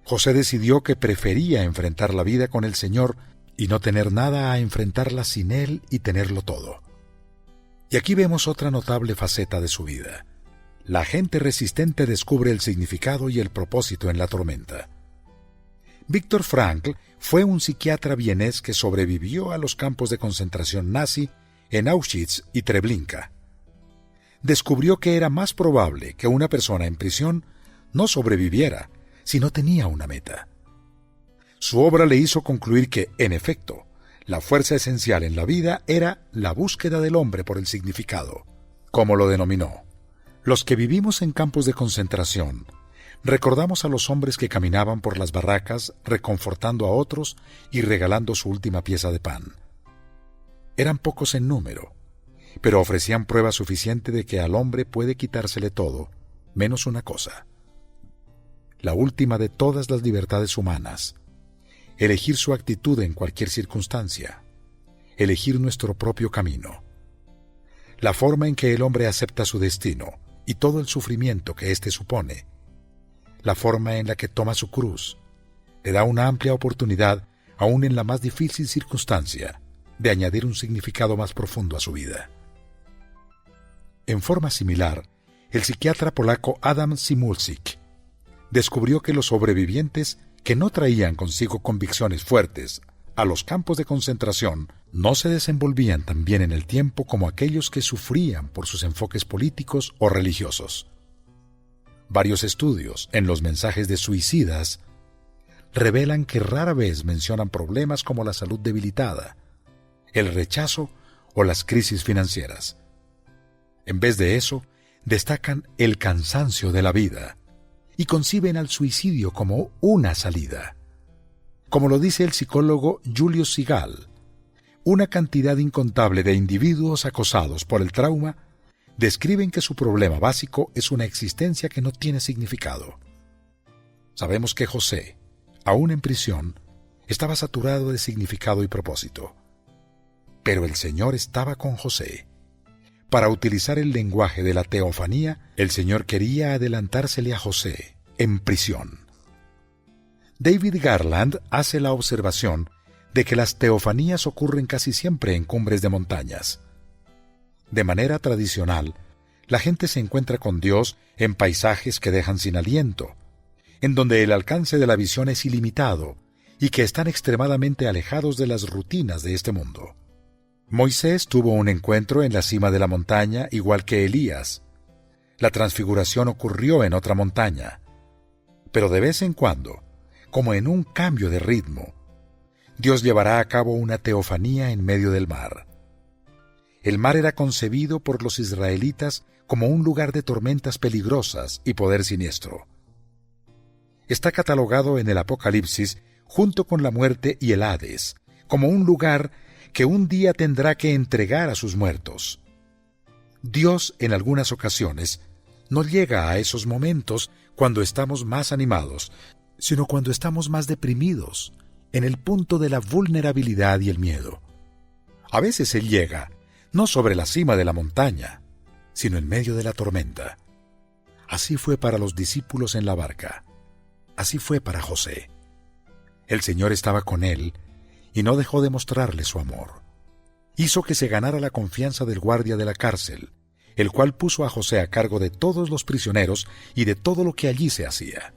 [SPEAKER 2] José decidió que prefería enfrentar la vida con el Señor y no tener nada a enfrentarla sin Él y tenerlo todo. Y aquí vemos otra notable faceta de su vida. La gente resistente descubre el significado y el propósito en la tormenta. Viktor Frankl fue un psiquiatra vienés que sobrevivió a los campos de concentración nazi en Auschwitz y Treblinka. Descubrió que era más probable que una persona en prisión no sobreviviera si no tenía una meta. Su obra le hizo concluir que, en efecto, la fuerza esencial en la vida era la búsqueda del hombre por el significado, como lo denominó. Los que vivimos en campos de concentración recordamos a los hombres que caminaban por las barracas reconfortando a otros y regalando su última pieza de pan. Eran pocos en número, pero ofrecían prueba suficiente de que al hombre puede quitársele todo, menos una cosa: la última de todas las libertades humanas, elegir su actitud en cualquier circunstancia, elegir nuestro propio camino. La forma en que el hombre acepta su destino y todo el sufrimiento que éste supone, la forma en la que toma su cruz, le da una amplia oportunidad, aún en la más difícil circunstancia, de añadir un significado más profundo a su vida. En forma similar, el psiquiatra polaco Adam Simulsik descubrió que los sobrevivientes que no traían consigo convicciones fuertes a los campos de concentración no se desenvolvían tan bien en el tiempo como aquellos que sufrían por sus enfoques políticos o religiosos. Varios estudios en los mensajes de suicidas revelan que rara vez mencionan problemas como la salud debilitada, el rechazo o las crisis financieras. En vez de eso, destacan el cansancio de la vida y conciben al suicidio como una salida. Como lo dice el psicólogo Julius Sigal, una cantidad incontable de individuos acosados por el trauma describen que su problema básico es una existencia que no tiene significado. Sabemos que José, aún en prisión, estaba saturado de significado y propósito. Pero el Señor estaba con José. Para utilizar el lenguaje de la teofanía, el Señor quería adelantársele a José, en prisión. David Garland hace la observación de que las teofanías ocurren casi siempre en cumbres de montañas. De manera tradicional, la gente se encuentra con Dios en paisajes que dejan sin aliento, en donde el alcance de la visión es ilimitado y que están extremadamente alejados de las rutinas de este mundo. Moisés tuvo un encuentro en la cima de la montaña igual que Elías. La transfiguración ocurrió en otra montaña. Pero de vez en cuando, como en un cambio de ritmo, Dios llevará a cabo una teofanía en medio del mar. El mar era concebido por los israelitas como un lugar de tormentas peligrosas y poder siniestro. Está catalogado en el Apocalipsis junto con la muerte y el Hades, como un lugar que un día tendrá que entregar a sus muertos. Dios, en algunas ocasiones, no llega a esos momentos cuando estamos más animados, sino cuando estamos más deprimidos, en el punto de la vulnerabilidad y el miedo. A veces Él llega, no sobre la cima de la montaña, sino en medio de la tormenta. Así fue para los discípulos en la barca. Así fue para José. El Señor estaba con él y no dejó de mostrarle su amor. Hizo que se ganara la confianza del guardia de la cárcel, el cual puso a José a cargo de todos los prisioneros y de todo lo que allí se hacía.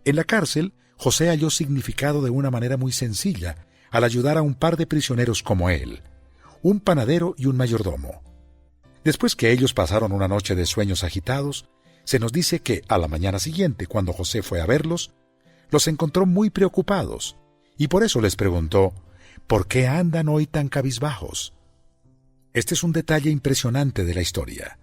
[SPEAKER 2] En la cárcel, José halló significado de una manera muy sencilla al ayudar a un par de prisioneros como él, un panadero y un mayordomo. Después que ellos pasaron una noche de sueños agitados, se nos dice que a la mañana siguiente, cuando José fue a verlos, los encontró muy preocupados, y por eso les preguntó, ¿por qué andan hoy tan cabizbajos? Este es un detalle impresionante de la historia.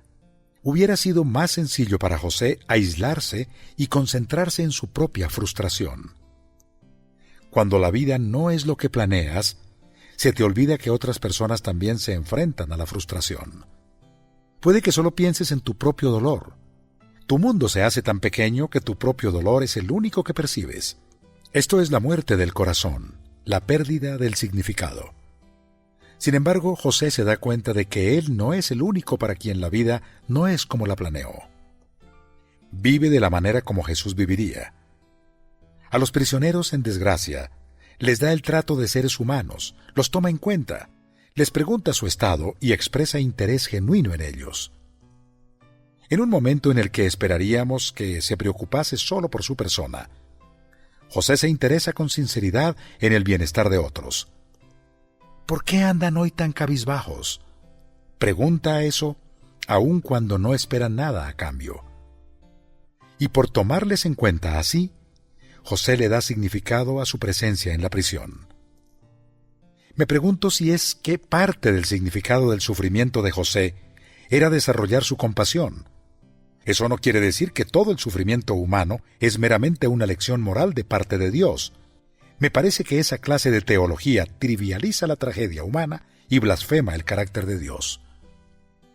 [SPEAKER 2] Hubiera sido más sencillo para José aislarse y concentrarse en su propia frustración. Cuando la vida no es lo que planeas, se te olvida que otras personas también se enfrentan a la frustración. Puede que solo pienses en tu propio dolor. Tu mundo se hace tan pequeño que tu propio dolor es el único que percibes. Esto es la muerte del corazón, la pérdida del significado. Sin embargo, José se da cuenta de que él no es el único para quien la vida no es como la planeó. Vive de la manera como Jesús viviría. A los prisioneros en desgracia les da el trato de seres humanos, los toma en cuenta, les pregunta su estado y expresa interés genuino en ellos. En un momento en el que esperaríamos que se preocupase solo por su persona, José se interesa con sinceridad en el bienestar de otros. ¿Por qué andan hoy tan cabizbajos? Pregunta eso, aun cuando no esperan nada a cambio. Y por tomarles en cuenta así, José le da significado a su presencia en la prisión. Me pregunto si es que parte del significado del sufrimiento de José era desarrollar su compasión. Eso no quiere decir que todo el sufrimiento humano es meramente una lección moral de parte de Dios. Me parece que esa clase de teología trivializa la tragedia humana y blasfema el carácter de Dios.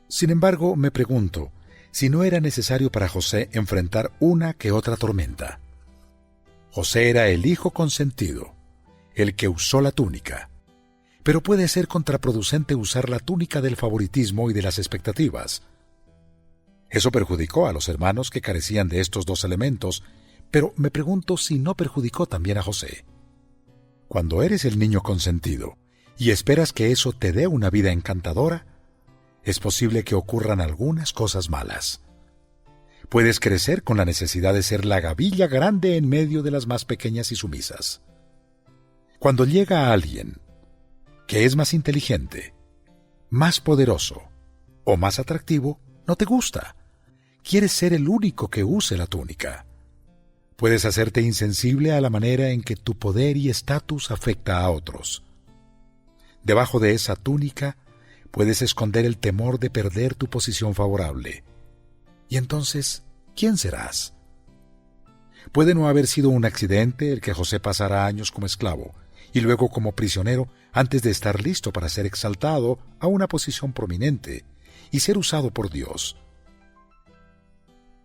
[SPEAKER 2] Sin embargo, me pregunto si no era necesario para José enfrentar una que otra tormenta. José era el hijo consentido, el que usó la túnica. Pero puede ser contraproducente usar la túnica del favoritismo y de las expectativas. Eso perjudicó a los hermanos que carecían de estos dos elementos, pero me pregunto si no perjudicó también a José. Cuando eres el niño consentido y esperas que eso te dé una vida encantadora, es posible que ocurran algunas cosas malas. Puedes crecer con la necesidad de ser la gavilla grande en medio de las más pequeñas y sumisas. Cuando llega a alguien que es más inteligente, más poderoso o más atractivo, no te gusta. Quieres ser el único que use la túnica. Puedes hacerte insensible a la manera en que tu poder y estatus afecta a otros. Debajo de esa túnica puedes esconder el temor de perder tu posición favorable. Y entonces, ¿quién serás? Puede no haber sido un accidente el que José pasara años como esclavo y luego como prisionero antes de estar listo para ser exaltado a una posición prominente y ser usado por Dios.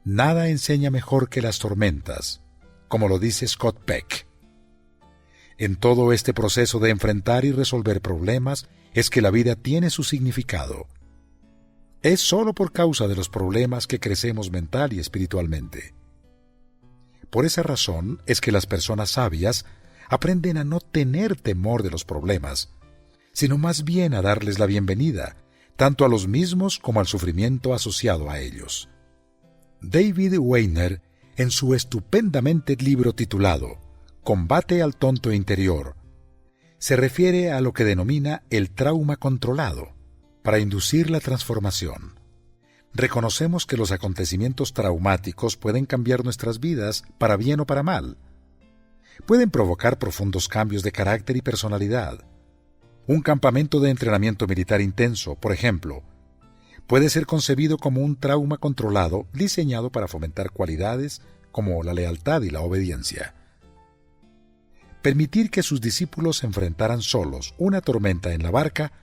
[SPEAKER 2] Nada enseña mejor que las tormentas, como lo dice Scott Peck. En todo este proceso de enfrentar y resolver problemas es que la vida tiene su significado. Es solo por causa de los problemas que crecemos mental y espiritualmente. Por esa razón es que las personas sabias aprenden a no tener temor de los problemas, sino más bien a darles la bienvenida, tanto a los mismos como al sufrimiento asociado a ellos. David Weiner, en su estupendamente libro titulado Combate al tonto interior, se refiere a lo que denomina el trauma controlado, para inducir la transformación. Reconocemos que los acontecimientos traumáticos pueden cambiar nuestras vidas para bien o para mal. Pueden provocar profundos cambios de carácter y personalidad. Un campamento de entrenamiento militar intenso, por ejemplo, puede ser concebido como un trauma controlado diseñado para fomentar cualidades como la lealtad y la obediencia. Permitir que sus discípulos enfrentaran solos una tormenta en la barca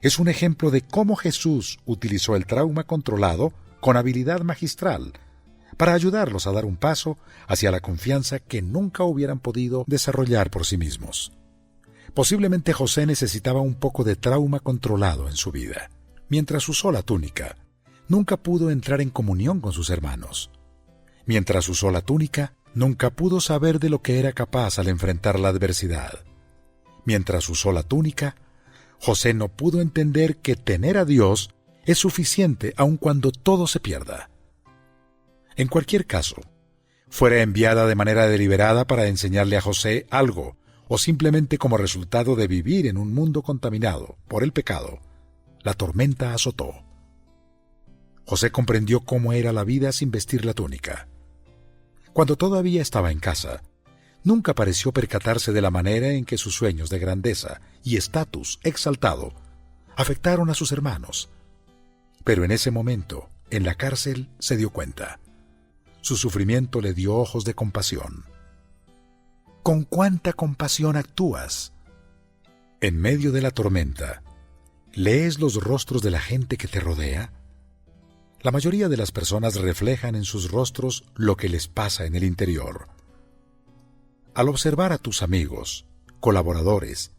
[SPEAKER 2] es un ejemplo de cómo Jesús utilizó el trauma controlado con habilidad magistral para ayudarlos a dar un paso hacia la confianza que nunca hubieran podido desarrollar por sí mismos. Posiblemente José necesitaba un poco de trauma controlado en su vida. Mientras usó la túnica, nunca pudo entrar en comunión con sus hermanos. Mientras usó la túnica, nunca pudo saber de lo que era capaz al enfrentar la adversidad. Mientras usó la túnica, José no pudo entender que tener a Dios es suficiente aun cuando todo se pierda. En cualquier caso, fuera enviada de manera deliberada para enseñarle a José algo, o simplemente como resultado de vivir en un mundo contaminado por el pecado, la tormenta azotó. José comprendió cómo era la vida sin vestir la túnica. Cuando todavía estaba en casa, nunca pareció percatarse de la manera en que sus sueños de grandeza y estatus exaltado afectaron a sus hermanos. Pero en ese momento, en la cárcel, se dio cuenta. Su sufrimiento le dio ojos de compasión. ¿Con cuánta compasión actúas? En medio de la tormenta, ¿lees los rostros de la gente que te rodea? La mayoría de las personas reflejan en sus rostros lo que les pasa en el interior. Al observar a tus amigos, colaboradores,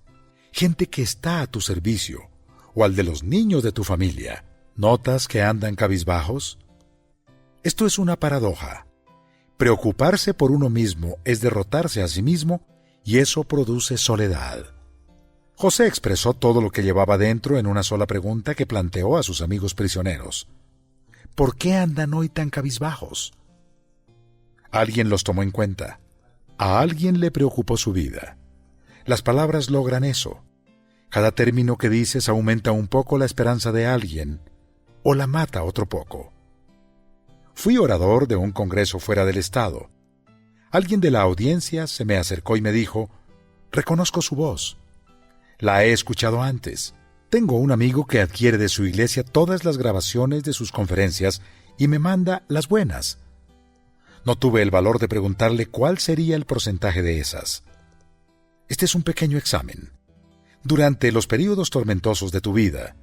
[SPEAKER 2] gente que está a tu servicio, o al de los niños de tu familia, ¿notas que andan cabizbajos? Esto es una paradoja. Preocuparse por uno mismo es derrotarse a sí mismo, y eso produce soledad. José expresó todo lo que llevaba dentro en una sola pregunta que planteó a sus amigos prisioneros. ¿Por qué andan hoy tan cabizbajos? Alguien los tomó en cuenta. A alguien le preocupó su vida. Las palabras logran eso. Cada término que dices aumenta un poco la esperanza de alguien, o la mata otro poco. Fui orador de un congreso fuera del estado. Alguien de la audiencia se me acercó y me dijo, «Reconozco su voz. La he escuchado antes. Tengo un amigo que adquiere de su iglesia todas las grabaciones de sus conferencias y me manda las buenas». No tuve el valor de preguntarle cuál sería el porcentaje de esas. Este es un pequeño examen. Durante los períodos tormentosos de tu vida,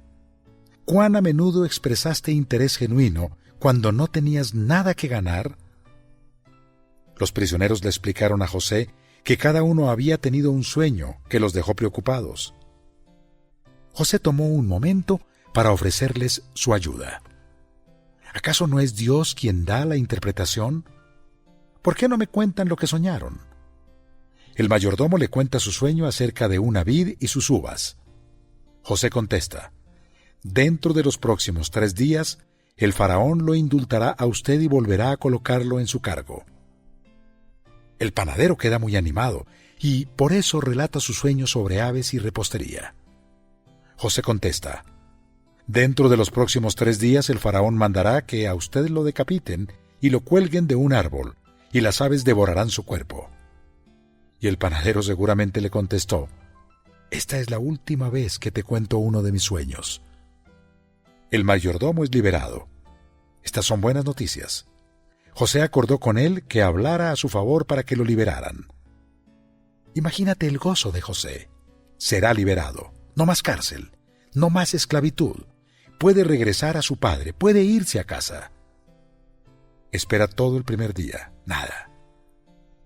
[SPEAKER 2] ¿cuán a menudo expresaste interés genuino cuando no tenías nada que ganar? Los prisioneros le explicaron a José que cada uno había tenido un sueño que los dejó preocupados. José tomó un momento para ofrecerles su ayuda. ¿Acaso no es Dios quien da la interpretación? ¿Por qué no me cuentan lo que soñaron? El mayordomo le cuenta su sueño acerca de una vid y sus uvas. José contesta, «Dentro de los próximos 3 días, el faraón lo indultará a usted y volverá a colocarlo en su cargo». El panadero queda muy animado y por eso relata su sueño sobre aves y repostería. José contesta, «Dentro de los próximos 3 días el faraón mandará que a usted lo decapiten y lo cuelguen de un árbol, y las aves devorarán su cuerpo». Y el panadero seguramente le contestó, «Esta es la última vez que te cuento uno de mis sueños». El mayordomo es liberado. Estas son buenas noticias. José acordó con él que hablara a su favor para que lo liberaran. Imagínate el gozo de José. Será liberado. No más cárcel. No más esclavitud. Puede regresar a su padre. Puede irse a casa. Espera todo el primer día. Nada.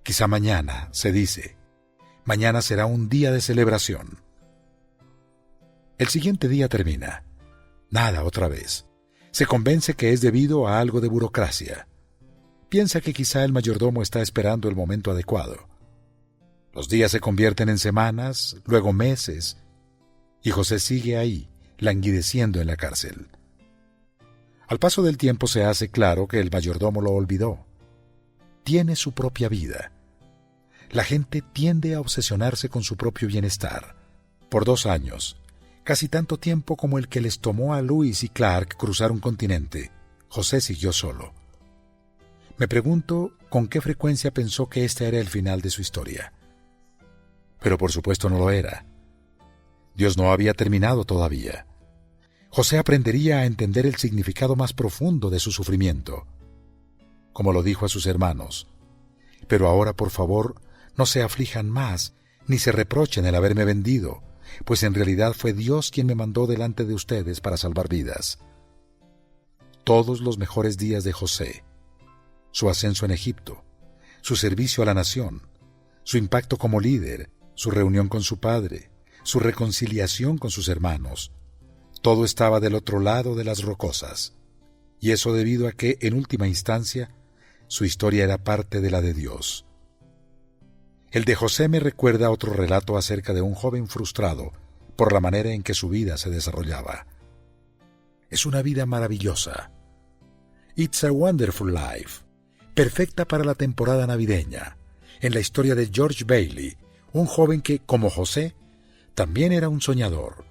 [SPEAKER 2] Quizá mañana, se dice. Mañana será un día de celebración. El siguiente día termina. Nada otra vez. Se convence que es debido a algo de burocracia. Piensa que quizá el mayordomo está esperando el momento adecuado. Los días se convierten en semanas, luego meses, y José sigue ahí, languideciendo en la cárcel. Al paso del tiempo se hace claro que el mayordomo lo olvidó. Tiene su propia vida. La gente tiende a obsesionarse con su propio bienestar. Por 2 años, casi tanto tiempo como el que les tomó a Lewis y Clark cruzar un continente, José siguió solo. Me pregunto con qué frecuencia pensó que este era el final de su historia. Pero por supuesto no lo era. Dios no había terminado todavía. José aprendería a entender el significado más profundo de su sufrimiento. Como lo dijo a sus hermanos: pero ahora, por favor, no se aflijan más, ni se reprochen el haberme vendido, pues en realidad fue Dios quien me mandó delante de ustedes para salvar vidas. Todos los mejores días de José, su ascenso en Egipto, su servicio a la nación, su impacto como líder, su reunión con su padre, su reconciliación con sus hermanos, todo estaba del otro lado de las rocosas, y eso debido a que, en última instancia, su historia era parte de la de Dios. El de José me recuerda otro relato acerca de un joven frustrado por la manera en que su vida se desarrollaba. Es una vida maravillosa. It's a Wonderful Life, perfecta para la temporada navideña, en la historia de George Bailey, un joven que, como José, también era un soñador.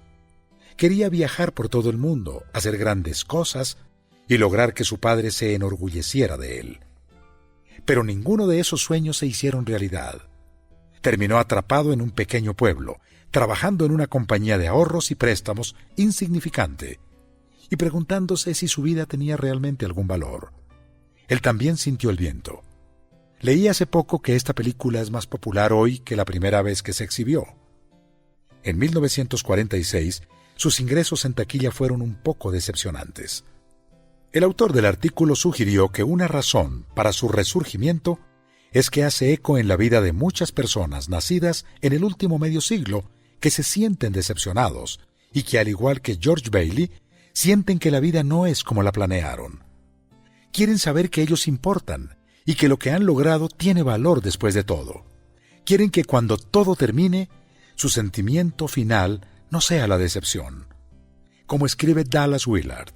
[SPEAKER 2] Quería viajar por todo el mundo, hacer grandes cosas y lograr que su padre se enorgulleciera de él. Pero ninguno de esos sueños se hicieron realidad. Terminó atrapado en un pequeño pueblo, trabajando en una compañía de ahorros y préstamos insignificante, y preguntándose si su vida tenía realmente algún valor. Él también sintió el viento. Leí hace poco que esta película es más popular hoy que la primera vez que se exhibió. En 1946, sus ingresos en taquilla fueron un poco decepcionantes. El autor del artículo sugirió que una razón para su resurgimiento es que hace eco en la vida de muchas personas nacidas en el último medio siglo que se sienten decepcionados y que, al igual que George Bailey, sienten que la vida no es como la planearon. Quieren saber que ellos importan y que lo que han logrado tiene valor después de todo. Quieren que cuando todo termine, su sentimiento final no sea la decepción. Como escribe Dallas Willard: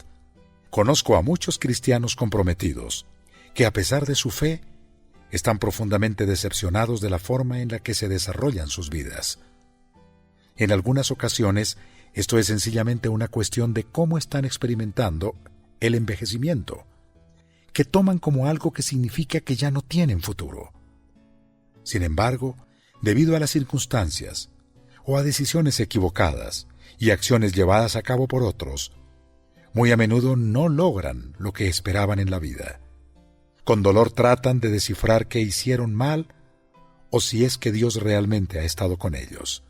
[SPEAKER 2] conozco a muchos cristianos comprometidos que, a pesar de su fe, están profundamente decepcionados de la forma en la que se desarrollan sus vidas. En algunas ocasiones, esto es sencillamente una cuestión de cómo están experimentando el envejecimiento, que toman como algo que significa que ya no tienen futuro. Sin embargo, debido a las circunstancias, o a decisiones equivocadas y acciones llevadas a cabo por otros, muy a menudo no logran lo que esperaban en la vida. Con dolor tratan de descifrar qué hicieron mal o si es que Dios realmente ha estado con ellos.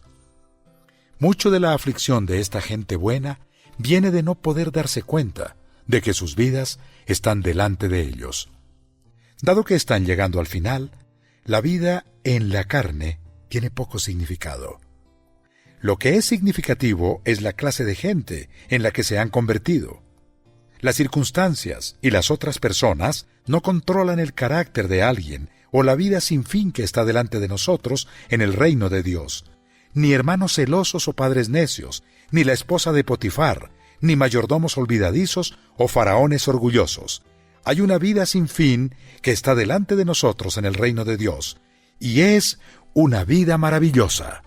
[SPEAKER 2] Mucho de la aflicción de esta gente buena viene de no poder darse cuenta de que sus vidas están delante de ellos. Dado que están llegando al final, la vida en la carne tiene poco significado. Lo que es significativo es la clase de gente en la que se han convertido. Las circunstancias y las otras personas no controlan el carácter de alguien o la vida sin fin que está delante de nosotros en el reino de Dios. Ni hermanos celosos o padres necios, ni la esposa de Potifar, ni mayordomos olvidadizos o faraones orgullosos. Hay una vida sin fin que está delante de nosotros en el reino de Dios, y es una vida maravillosa.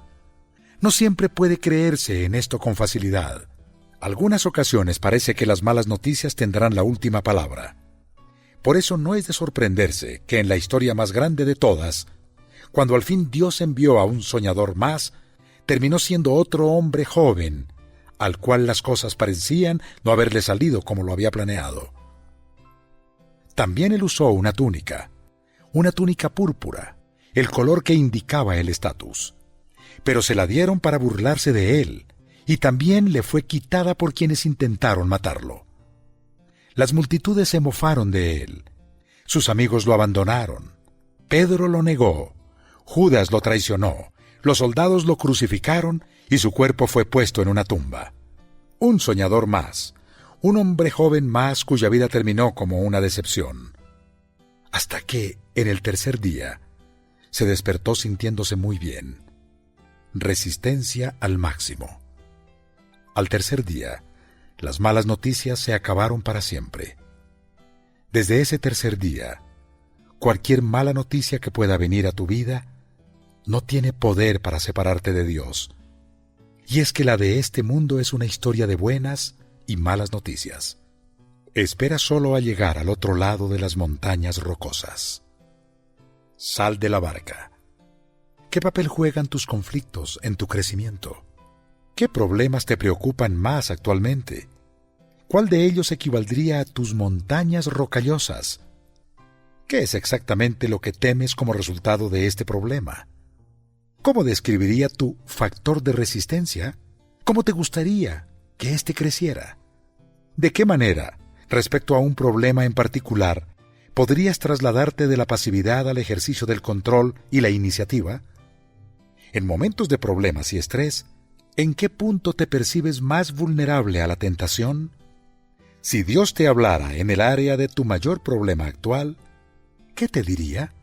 [SPEAKER 2] No siempre puede creerse en esto con facilidad. Algunas ocasiones parece que las malas noticias tendrán la última palabra. Por eso no es de sorprenderse que en la historia más grande de todas, cuando al fin Dios envió a un soñador más, terminó siendo otro hombre joven, al cual las cosas parecían no haberle salido como lo había planeado. También él usó una túnica púrpura, el color que indicaba el estatus. Pero se la dieron para burlarse de él, y también le fue quitada por quienes intentaron matarlo. Las multitudes se mofaron de él. Sus amigos lo abandonaron. Pedro lo negó. Judas lo traicionó. Los soldados lo crucificaron y su cuerpo fue puesto en una tumba. Un soñador más, un hombre joven más cuya vida terminó como una decepción. Hasta que, en el tercer día, se despertó sintiéndose muy bien. Resistencia al máximo. Al tercer día, las malas noticias se acabaron para siempre. Desde ese tercer día, cualquier mala noticia que pueda venir a tu vida no tiene poder para separarte de Dios. Y es que la de este mundo es una historia de buenas y malas noticias. Espera solo a llegar al otro lado de las montañas rocosas. Sal de la barca. ¿Qué papel juegan tus conflictos en tu crecimiento? ¿Qué problemas te preocupan más actualmente? ¿Cuál de ellos equivaldría a tus montañas rocallosas? ¿Qué es exactamente lo que temes como resultado de este problema? ¿Cómo describiría tu factor de resistencia? ¿Cómo te gustaría que éste creciera? ¿De qué manera, respecto a un problema en particular, podrías trasladarte de la pasividad al ejercicio del control y la iniciativa? En momentos de problemas y estrés, ¿en qué punto te percibes más vulnerable a la tentación? Si Dios te hablara en el área de tu mayor problema actual, ¿qué te diría?